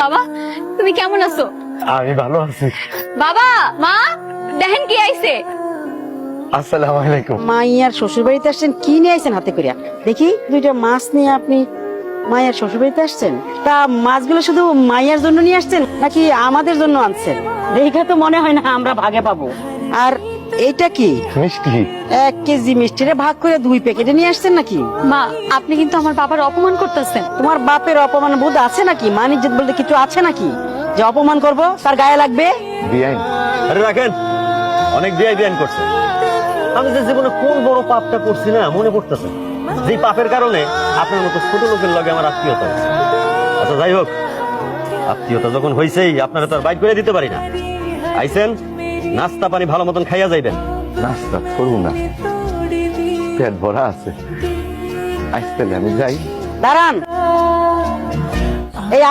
বাবা তুমি কেমন আছো? আমি ভালো আছি। বাবা মা দেখেন কি আইছে। আসসালামু আলাইকুম। মাইয়ার শ্বশুর বাড়িতে আসছেন, কি নিয়ে আসছেন হাতে করিয়া? দেখি দুইটা মাছ নিয়ে আপনি মাইয়ার শ্বশুর বাড়িতে আসছেন। তা মাছগুলো শুধু মাইয়ার জন্য নিয়ে আসছেন নাকি আমাদের জন্য আনছেন? দেখে তো মনে হয় না আমরা ভাগে পাবো। আর এইটা কি? মিষ্টি। 1 কেজি মিষ্টিরে ভাগ করে 2 প্যাকেটে নিয়ে আসছেন নাকি? মা আপনি কিন্তু আমার বাবার অপমান করতেছেন। তোমার বাপের অপমান বোধ আছে নাকি? মানিজ্জত বলতে কিছু আছে নাকি যে অপমান করব? তার গায়ে লাগবে? বিয়াইন, আরে রাখেন, অনেক বিয়ান করছে। আমি যে জীবনে কোন বড় পাপটা করছি না মনে পড়তেছে, যে পাপের কারণে আপনার মতো ছোট লোকের লগে আমার আত্মীয়তা হয়েছে। আচ্ছা যাই হোক, আত্মীয়তা যখন হয়েছেই আপনারা তো আর বাইট করে দিতে পারি না। আইসেন, নাস্তা পানি ভালো মতন খাইয়া যাইবেন। নাস্তা করবো না, পেট ভরা আছে। আজকে আমি যাই। দাঁড়ান, এই